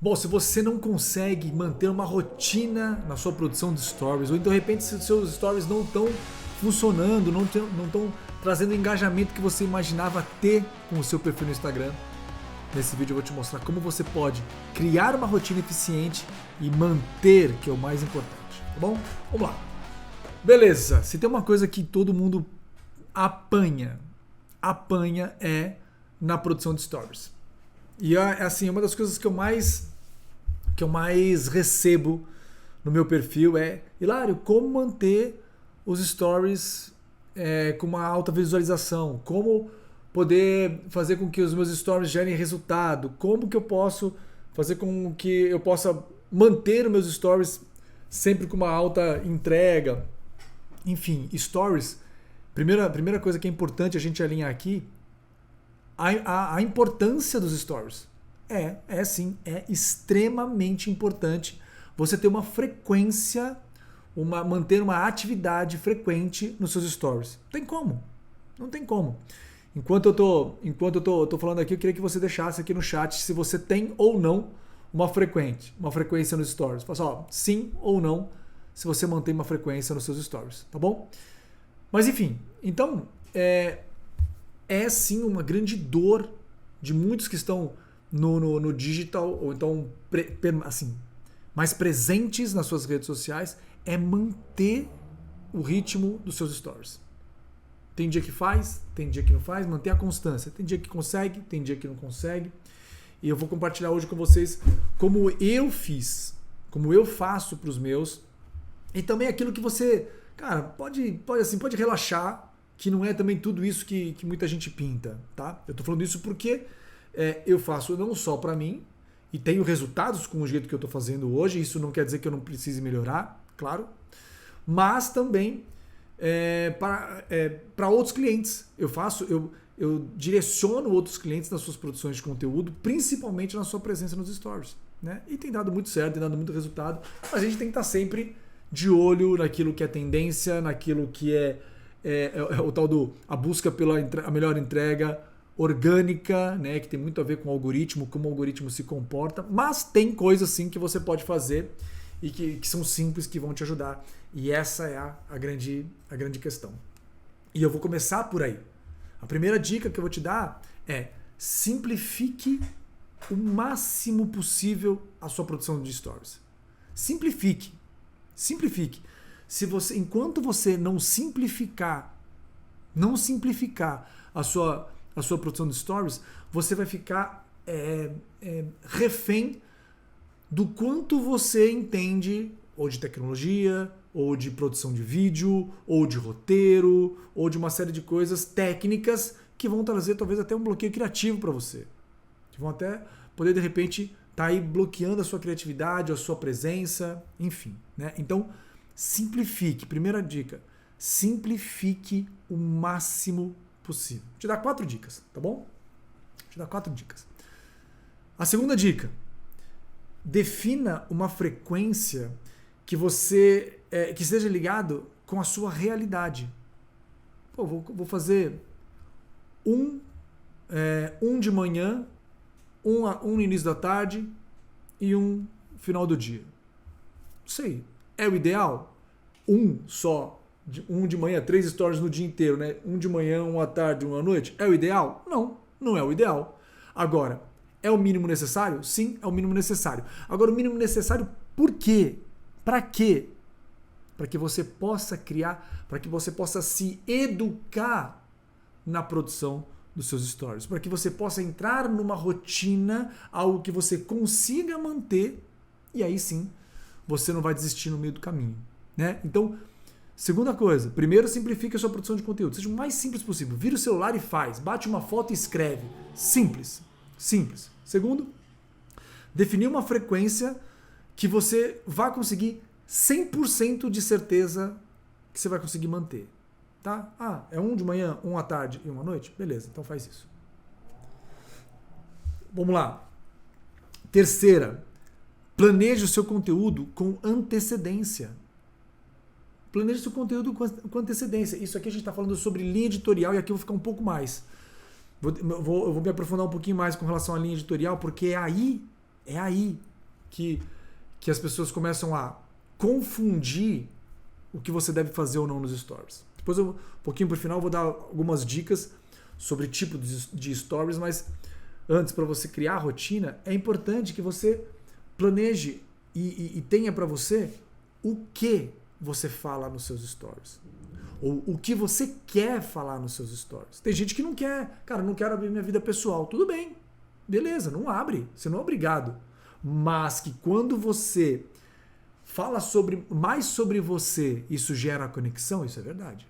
Bom, se você não consegue manter uma rotina na sua produção de stories, ou então de repente se os seus stories não estão funcionando, não estão trazendo o engajamento que você imaginava ter com o seu perfil no Instagram, nesse vídeo eu vou te mostrar como você pode criar uma rotina eficiente e manter, que é o mais importante, tá bom? Vamos lá. Beleza, se tem uma coisa que todo mundo apanha é na produção de stories. E é assim, uma das coisas que eu mais recebo no meu perfil é: Hilário, como manter os stories com uma alta visualização? Como poder fazer com que os meus stories gerem resultado? Como que eu posso fazer com que eu possa manter os meus stories sempre com uma alta entrega? Enfim, stories. Primeira coisa que é importante a gente alinhar aqui, a importância dos stories. Sim, é extremamente importante você ter uma frequência, manter uma atividade frequente nos seus stories. Não tem como. Enquanto eu tô falando aqui, eu queria que você deixasse aqui no chat se você tem ou não uma frequência nos stories. Fala só, sim ou não, se você mantém uma frequência nos seus stories, tá bom? Mas enfim, então é sim uma grande dor de muitos que estão no digital, ou então assim, mais presentes nas suas redes sociais, é manter o ritmo dos seus stories. Tem dia que faz, tem dia que não faz, manter a constância. Tem dia que consegue, tem dia que não consegue. E eu vou compartilhar hoje com vocês como eu fiz, como eu faço para os meus, e também aquilo que você, cara, pode relaxar, que não é também tudo isso que muita gente pinta, tá? Eu tô falando isso porque eu faço não só para mim, e tenho resultados com o jeito que eu tô fazendo hoje, isso não quer dizer que eu não precise melhorar, claro, mas também para outros clientes. Eu direciono outros clientes nas suas produções de conteúdo, principalmente na sua presença nos stories, né? E tem dado muito certo, tem dado muito resultado, mas a gente tem que estar sempre de olho naquilo que é tendência, naquilo que é o tal a busca pela a melhor entrega orgânica, né, que tem muito a ver com o algoritmo, como o algoritmo se comporta, mas tem coisas sim que você pode fazer e que são simples, que vão te ajudar. E essa é a grande questão. E eu vou começar por aí. A primeira dica que eu vou te dar é: simplifique o máximo possível a sua produção de stories. Simplifique. Enquanto você não simplificar a sua produção de stories, você vai ficar refém do quanto você entende, ou de tecnologia, ou de produção de vídeo, ou de roteiro, ou de uma série de coisas técnicas que vão trazer talvez até um bloqueio criativo para você. Que vão até poder, de repente, estar aí bloqueando a sua criatividade, a sua presença, enfim, né? Então, simplifique. Primeira dica, simplifique o máximo possível. Vou te dar 4 dicas, tá bom? Vou te dar 4 dicas. A segunda dica: defina uma frequência que você que esteja ligado com a sua realidade. Pô, vou fazer um de manhã, um no início da tarde e um final do dia. Não sei, é o ideal? Um de manhã, 3 stories no dia inteiro, né? Um de manhã, um à tarde, um à noite. É o ideal? Não é o ideal. Agora, é o mínimo necessário? Sim, é o mínimo necessário. Agora, o mínimo necessário por quê? Para quê? Para que você possa criar, para que você possa se educar na produção dos seus stories, para que você possa entrar numa rotina, algo que você consiga manter, e aí sim, você não vai desistir no meio do caminho, né? Então, segunda coisa, primeiro simplifique a sua produção de conteúdo, seja o mais simples possível. Vira o celular e faz, bate uma foto e escreve. Simples. Segundo, definir uma frequência que você vai conseguir 100% de certeza que você vai conseguir manter. Tá? É um de manhã, um à tarde e um à noite? Beleza, então faz isso. Vamos lá. Terceira, planeje o seu conteúdo com antecedência. Planeje seu conteúdo com antecedência. Isso aqui a gente está falando sobre linha editorial e aqui eu vou ficar um pouco mais. Eu vou me aprofundar um pouquinho mais com relação à linha editorial, porque é aí que as pessoas começam a confundir o que você deve fazer ou não nos stories. Depois, um pouquinho por final, eu vou dar algumas dicas sobre tipo de stories, mas antes, para você criar a rotina, é importante que você planeje e tenha para você o que você fala nos seus stories. Ou o que você quer falar nos seus stories. Tem gente que não quer, cara, não quero abrir minha vida pessoal. Tudo bem, beleza, não abre, você não é obrigado. Mas que quando você fala mais sobre você, isso gera conexão, isso é verdade.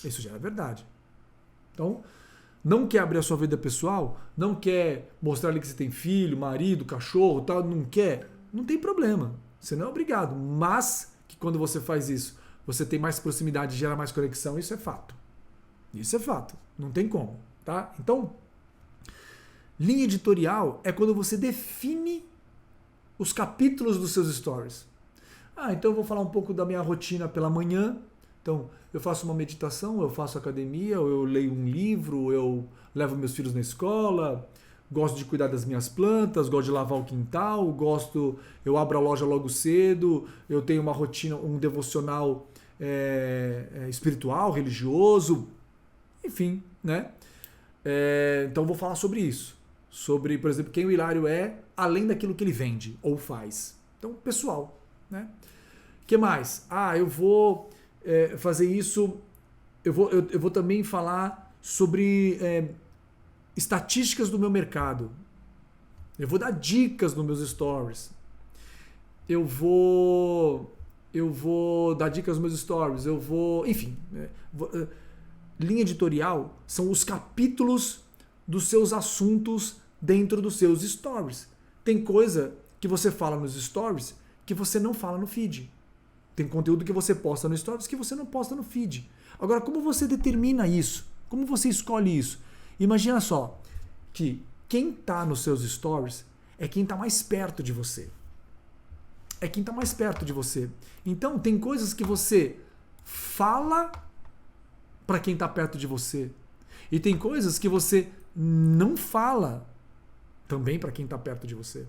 Isso já é verdade. Então, não quer abrir a sua vida pessoal, não quer mostrar ali que você tem filho, marido, cachorro, tal, não quer, não tem problema. Você não é obrigado, mas que quando você faz isso, você tem mais proximidade, gera mais conexão, isso é fato. Isso é fato, não tem como, tá? Então, linha editorial é quando você define os capítulos dos seus stories. Então eu vou falar um pouco da minha rotina pela manhã. Então, eu faço uma meditação, eu faço academia, ou eu leio um livro, eu levo meus filhos na escola, gosto de cuidar das minhas plantas, gosto de lavar o quintal, eu abro a loja logo cedo, eu tenho uma rotina, um devocional espiritual, religioso, enfim, né? Então eu vou falar sobre isso. Sobre, por exemplo, quem o Hilário é, além daquilo que ele vende ou faz. Então, pessoal, né? O que mais? Eu vou fazer isso, eu vou também falar sobre estatísticas do meu mercado. Eu vou dar dicas nos meus stories. Eu vou dar dicas nos meus stories. Enfim, linha editorial são os capítulos dos seus assuntos dentro dos seus stories. Tem coisa que você fala nos stories que você não fala no feed. Tem conteúdo que você posta no stories que você não posta no feed. Agora, como você determina isso? Como você escolhe isso? Imagina só que quem está nos seus stories é quem está mais perto de você. É quem está mais perto de você. Então, tem coisas que você fala para quem está perto de você. E tem coisas que você não fala também para quem está perto de você.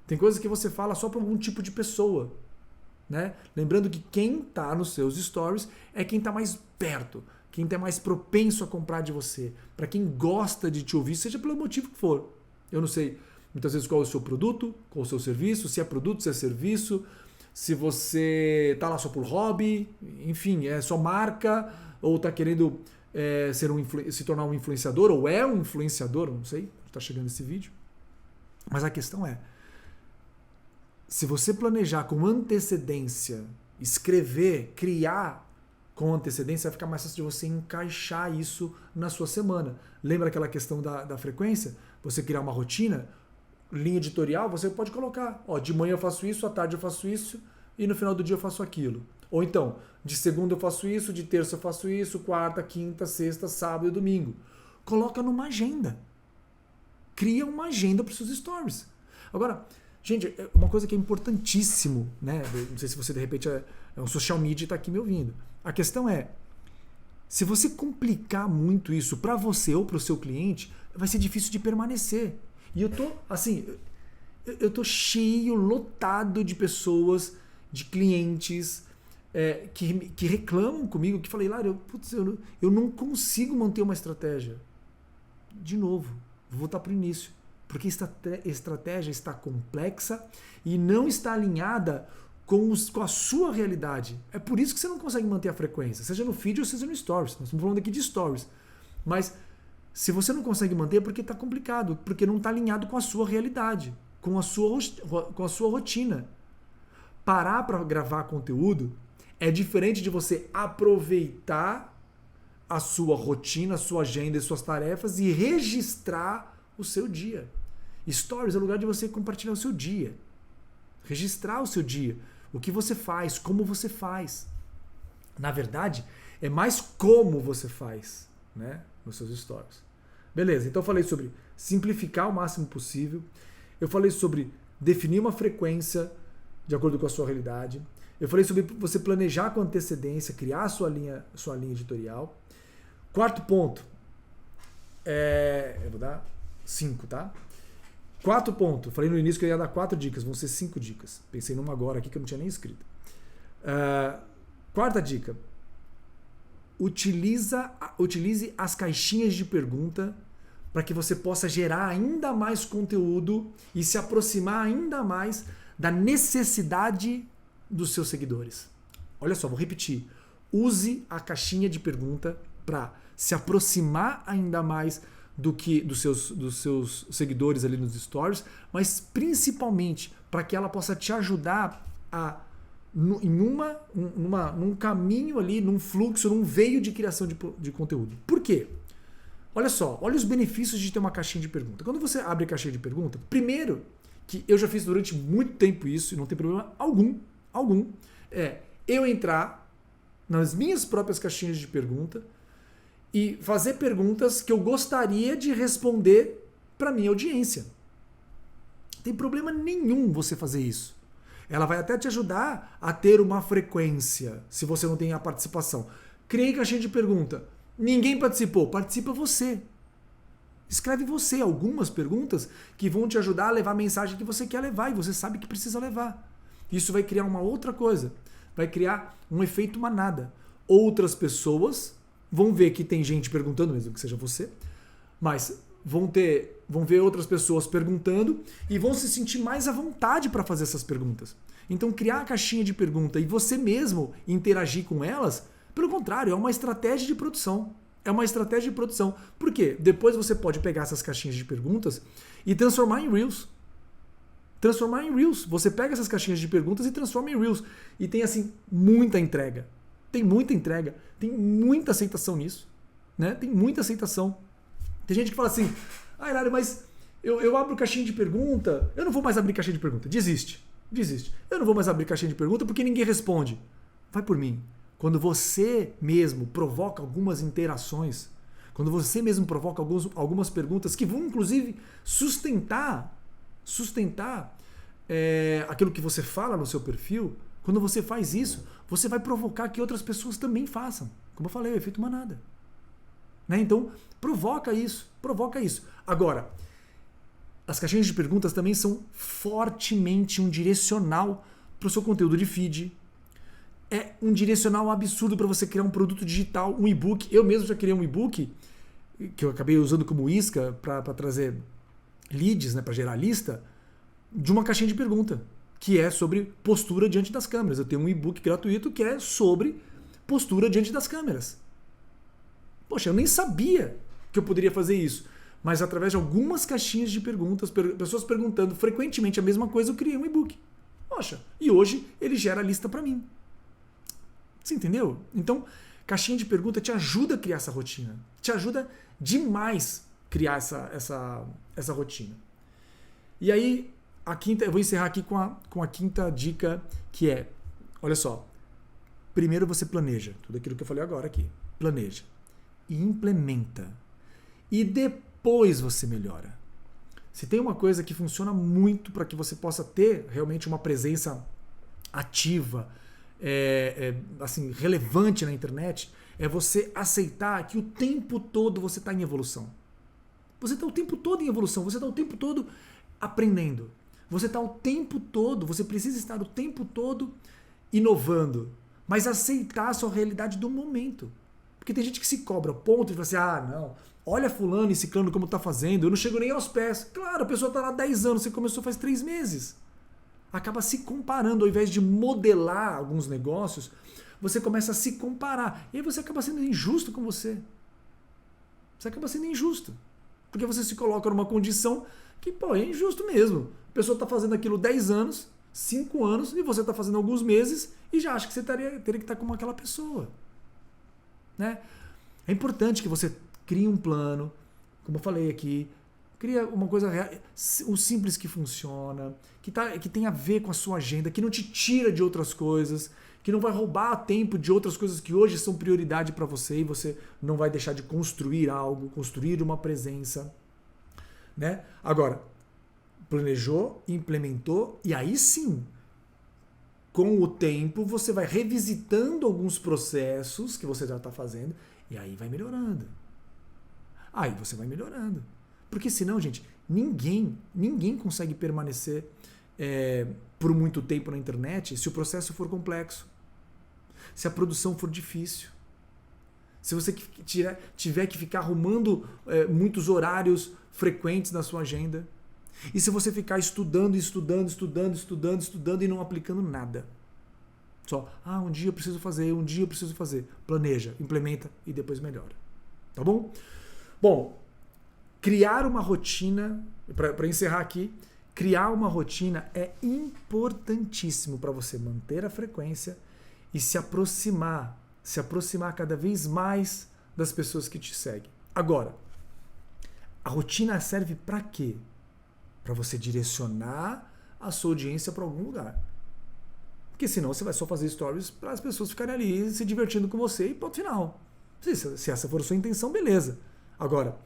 Tem coisas que você fala só para algum tipo de pessoa. Né? Lembrando que quem está nos seus stories é quem está mais perto, quem está mais propenso a comprar de você, para quem gosta de te ouvir, seja pelo motivo que for. Eu não sei muitas vezes qual é o seu produto, qual é o seu serviço, se é produto, se é serviço, se você está lá só por hobby, enfim, é só marca, ou está querendo se tornar um influenciador, ou é um influenciador, não sei, está chegando esse vídeo. Mas a questão é, se você planejar com antecedência, escrever, criar com antecedência, vai ficar mais fácil de você encaixar isso na sua semana. Lembra aquela questão da frequência? Você criar uma rotina, linha editorial, você pode colocar, de manhã eu faço isso, à tarde eu faço isso, e no final do dia eu faço aquilo. Ou então, de segunda eu faço isso, de terça eu faço isso, quarta, quinta, sexta, sábado e domingo. Coloca numa agenda. Cria uma agenda para os seus stories. Agora, gente, uma coisa que é importantíssimo, né? Não sei se você de repente é um social media e está aqui me ouvindo. A questão é, se você complicar muito isso para você ou para o seu cliente, vai ser difícil de permanecer. E eu tô cheio, lotado de pessoas, de clientes que reclamam comigo, que falam, Hilário, eu não consigo manter uma estratégia. De novo, vou voltar para o início. Porque a estratégia está complexa e não está alinhada com a sua realidade. É por isso que você não consegue manter a frequência, seja no feed ou seja no stories. Nós estamos falando aqui de stories. Mas se você não consegue manter é porque está complicado, porque não está alinhado com a sua realidade, com a sua rotina. Parar para gravar conteúdo é diferente de você aproveitar a sua rotina, a sua agenda e suas tarefas e registrar o seu dia. Stories é o lugar de você compartilhar o seu dia. Registrar o seu dia. O que você faz, como você faz. Na verdade, é mais como você faz, né? Nos seus stories. Beleza, então eu falei sobre simplificar o máximo possível. Eu falei sobre definir uma frequência de acordo com a sua realidade. Eu falei sobre você planejar com antecedência, criar a sua linha editorial. Quarto ponto. Eu vou dar 5, tá? 4 pontos. Falei no início que eu ia dar 4 dicas, vão ser 5 dicas. Pensei numa agora aqui que eu não tinha nem escrito. Quarta dica. Utilize as caixinhas de pergunta para que você possa gerar ainda mais conteúdo e se aproximar ainda mais da necessidade dos seus seguidores. Olha só, vou repetir. Use a caixinha de pergunta para se aproximar ainda mais dos seus seguidores ali nos stories, mas principalmente para que ela possa te ajudar num caminho ali, num fluxo, num veio de criação de conteúdo. Por quê? Olha só, olha os benefícios de ter uma caixinha de pergunta. Quando você abre a caixinha de pergunta, primeiro, que eu já fiz durante muito tempo isso, e não tem problema algum, é eu entrar nas minhas próprias caixinhas de pergunta e fazer perguntas que eu gostaria de responder para minha audiência. Não tem problema nenhum você fazer isso. Ela vai até te ajudar a ter uma frequência, se você não tem a participação. Criei caixinha de pergunta. Ninguém participou. Participa você. Escreve você algumas perguntas que vão te ajudar a levar a mensagem que você quer levar e você sabe que precisa levar. Isso vai criar uma outra coisa. Vai criar um efeito manada. Outras pessoas vão ver que tem gente perguntando, mesmo que seja você, mas vão ver outras pessoas perguntando e vão se sentir mais à vontade para fazer essas perguntas. Então, criar a caixinha de pergunta e você mesmo interagir com elas, pelo contrário, é uma estratégia de produção. É uma estratégia de produção. Por quê? Depois você pode pegar essas caixinhas de perguntas e transformar em Reels. Transformar em Reels. Você pega essas caixinhas de perguntas e transforma em Reels. E tem, assim, muita entrega. Tem muita entrega. Tem muita aceitação nisso. Né? Tem muita aceitação. Tem gente que fala assim, Hilário, mas eu abro caixinha de pergunta, eu não vou mais abrir caixinha de pergunta. Desiste. Eu não vou mais abrir caixinha de pergunta porque ninguém responde. Vai por mim. Quando você mesmo provoca algumas interações, quando você mesmo provoca algumas perguntas que vão, inclusive, sustentar aquilo que você fala no seu perfil, quando você faz isso, você vai provocar que outras pessoas também façam. Como eu falei, o efeito manada. Né? Então, provoca isso. Agora, as caixinhas de perguntas também são fortemente um direcional para o seu conteúdo de feed. É um direcional absurdo para você criar um produto digital, um e-book. Eu mesmo já criei um e-book que eu acabei usando como isca para trazer leads, né, para gerar lista, de uma caixinha de pergunta, que é sobre postura diante das câmeras. Eu tenho um e-book gratuito que é sobre postura diante das câmeras. Poxa, eu nem sabia que eu poderia fazer isso. Mas através de algumas caixinhas de perguntas, pessoas perguntando frequentemente a mesma coisa, eu criei um e-book. Poxa, e hoje ele gera lista para mim. Você entendeu? Então, caixinha de pergunta te ajuda a criar essa rotina. Te ajuda demais a criar essa rotina. E aí, eu vou encerrar aqui com a quinta dica, que é, olha só, primeiro você planeja, tudo aquilo que eu falei agora aqui, planeja e implementa. E depois você melhora. Se tem uma coisa que funciona muito para que você possa ter realmente uma presença ativa, assim, relevante na internet, é você aceitar que o tempo todo você está em evolução. Você está o tempo todo em evolução, você está o tempo todo aprendendo. Você está o tempo todo, você precisa estar o tempo todo inovando, mas aceitar a sua realidade do momento. Porque tem gente que se cobra ao ponto de falar assim, não, olha fulano e ciclano como está fazendo, eu não chego nem aos pés. Claro, a pessoa está lá há 10 anos, você começou faz 3 meses. Acaba se comparando, ao invés de modelar alguns negócios, você começa a se comparar. E aí você acaba sendo injusto com você. Você acaba sendo injusto. Porque você se coloca numa condição que, é injusto mesmo. A pessoa está fazendo aquilo 10 anos, 5 anos, e você está fazendo alguns meses e já acha que você teria que estar como aquela pessoa. Né? É importante que você crie um plano, como eu falei aqui, cria uma coisa real, o simples que funciona, que tem a ver com a sua agenda, que não te tira de outras coisas, que não vai roubar tempo de outras coisas que hoje são prioridade para você e você não vai deixar de construir algo, construir uma presença. Né? Agora, planejou, implementou e aí sim, com o tempo você vai revisitando alguns processos que você já está fazendo e aí vai melhorando. Aí você vai melhorando. Porque senão, gente, Ninguém consegue permanecer por muito tempo na internet se o processo for complexo, se a produção for difícil, se você tiver que ficar arrumando muitos horários frequentes na sua agenda, e se você ficar estudando e não aplicando nada. Só, um dia eu preciso fazer. Planeja, implementa e depois melhora. Tá bom? Bom, criar uma rotina, para encerrar aqui, criar uma rotina é importantíssimo para você manter a frequência e se aproximar cada vez mais das pessoas que te seguem. Agora, a rotina serve para quê? Para você direcionar a sua audiência para algum lugar. Porque senão você vai só fazer stories para as pessoas ficarem ali se divertindo com você e ponto final. Se essa for a sua intenção, beleza. Agora,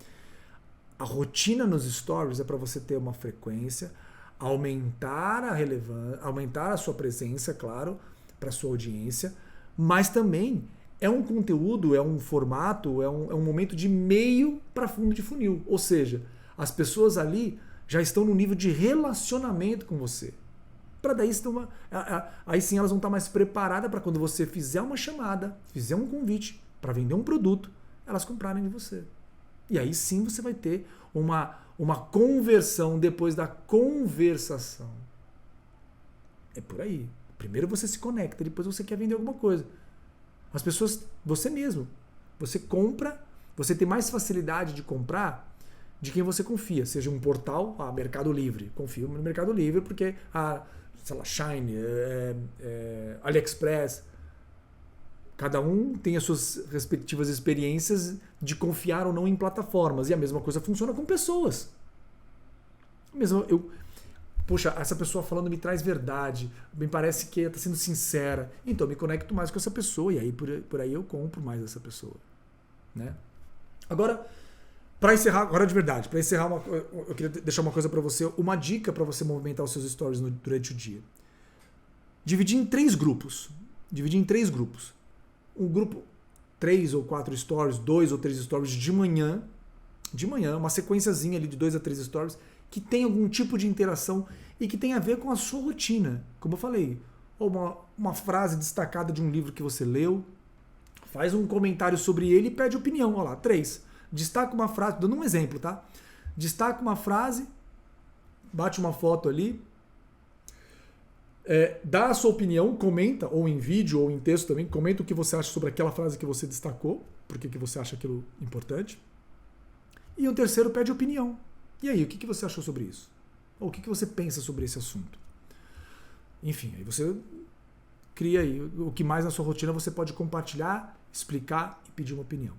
a rotina nos stories é para você ter uma frequência, aumentar a relevância, aumentar a sua presença, claro, para a sua audiência, mas também é um conteúdo, é um formato, é um momento de meio para fundo de funil. Ou seja, as pessoas ali já estão no nível de relacionamento com você. Para daí aí sim elas vão estar mais preparadas para quando você fizer uma chamada, fizer um convite para vender um produto, elas comprarem de você. E aí sim você vai ter uma conversão depois da conversação. É por aí. Primeiro você se conecta, depois você quer vender alguma coisa. As pessoas, você mesmo, você compra, você tem mais facilidade de comprar de quem você confia, seja um portal, Mercado Livre. Confio no Mercado Livre porque sei lá, Shine, AliExpress, cada um tem as suas respectivas experiências de confiar ou não em plataformas. E a mesma coisa funciona com pessoas. Poxa, essa pessoa falando me traz verdade, me parece que está sendo sincera, então eu me conecto mais com essa pessoa e aí por aí eu compro mais dessa pessoa. Né? Agora, para encerrar, agora de verdade, eu queria deixar uma coisa para você, uma dica para você movimentar os seus stories durante o dia. Dividir em 3 grupos. Um grupo, 3 ou 4 stories, 2 ou 3 stories de manhã, uma sequenciazinha ali de 2 a 3 stories, que tem algum tipo de interação e que tem a ver com a sua rotina. Como eu falei, ou uma frase destacada de um livro que você leu, faz um comentário sobre ele e pede opinião. Olha lá, 3. Destaca uma frase, dando um exemplo, tá? Destaca uma frase, bate uma foto ali, dá a sua opinião, comenta, ou em vídeo ou em texto também, comenta o que você acha sobre aquela frase que você destacou, por que você acha aquilo importante. E o terceiro pede opinião. E aí, o que você achou sobre isso? Ou o que você pensa sobre esse assunto? Enfim, aí você cria aí o que mais na sua rotina você pode compartilhar, explicar e pedir uma opinião.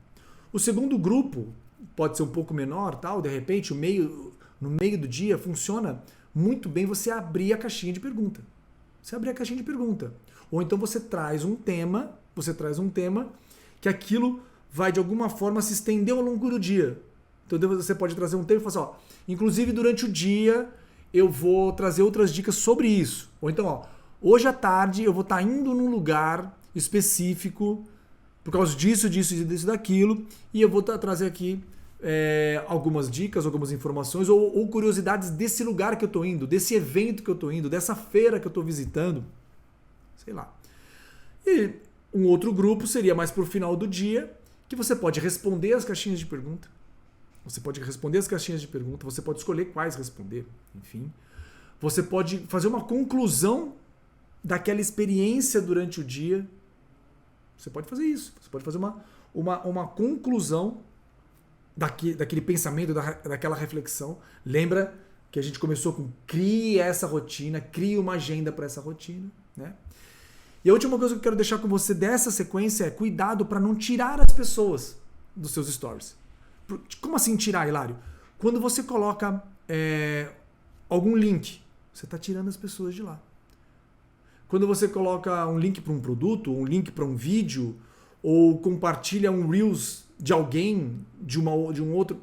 O segundo grupo pode ser um pouco menor, tal, de repente no meio do dia funciona muito bem você abrir a caixinha de pergunta. Ou então você traz um tema que aquilo vai de alguma forma se estender ao longo do dia. Então você pode trazer um tema e falar assim, inclusive durante o dia eu vou trazer outras dicas sobre isso. Ou então, hoje à tarde eu vou estar indo num lugar específico por causa disso, daquilo, e eu vou trazer aqui algumas dicas, algumas informações ou curiosidades desse lugar que eu estou indo, desse evento que eu estou indo, dessa feira que eu estou visitando, sei lá. E um outro grupo seria mais para o final do dia, que você pode responder as caixinhas de pergunta. Você pode escolher quais responder, enfim. Você pode fazer uma conclusão daquela experiência durante o dia. Você pode fazer isso. Você pode fazer uma conclusão daquele pensamento, daquela reflexão. Lembra que a gente começou com crie essa rotina, crie uma agenda para essa rotina. Né? E a última coisa que eu quero deixar com você dessa sequência é cuidado para não tirar as pessoas dos seus stories. Como assim tirar, Hilário? Quando você coloca algum link, você está tirando as pessoas de lá. Quando você coloca um link para um produto, um link para um vídeo, ou compartilha um Reels de alguém, de um outro,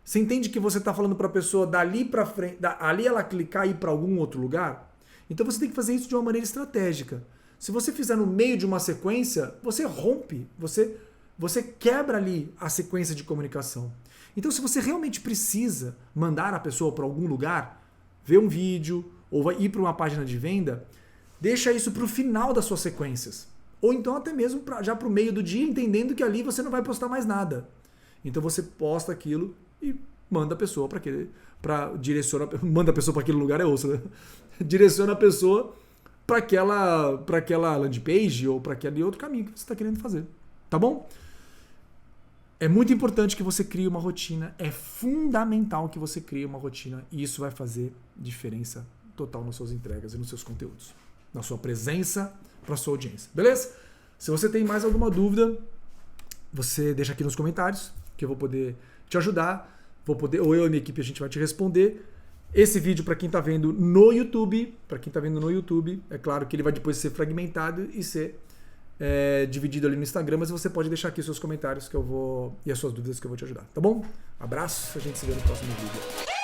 você entende que você está falando para a pessoa dali para frente, ali ela clicar e ir para algum outro lugar? Então você tem que fazer isso de uma maneira estratégica. Se você fizer no meio de uma sequência, você rompe, você quebra ali a sequência de comunicação. Então, se você realmente precisa mandar a pessoa para algum lugar, ver um vídeo ou vai ir para uma página de venda, deixa isso para o final das suas sequências. Ou então até mesmo já para o meio do dia, entendendo que ali você não vai postar mais nada. Então você posta aquilo e manda a pessoa para aquele... manda a pessoa para aquele lugar, é osso, né? Direciona a pessoa para aquela landing page ou para aquele outro caminho que você está querendo fazer. Tá bom? É muito importante que você crie uma rotina. É fundamental que você crie uma rotina. E isso vai fazer diferença total nas suas entregas e nos seus conteúdos. Na sua presença para a sua audiência. Beleza? Se você tem mais alguma dúvida, você deixa aqui nos comentários que eu vou poder te ajudar. Ou eu e a minha equipe, a gente vai te responder. Esse vídeo, para quem está vendo no YouTube, é claro que ele vai depois ser fragmentado e ser dividido ali no Instagram, mas você pode deixar aqui os seus comentários e as suas dúvidas que eu vou te ajudar, tá bom? Abraço, a gente se vê no próximo vídeo.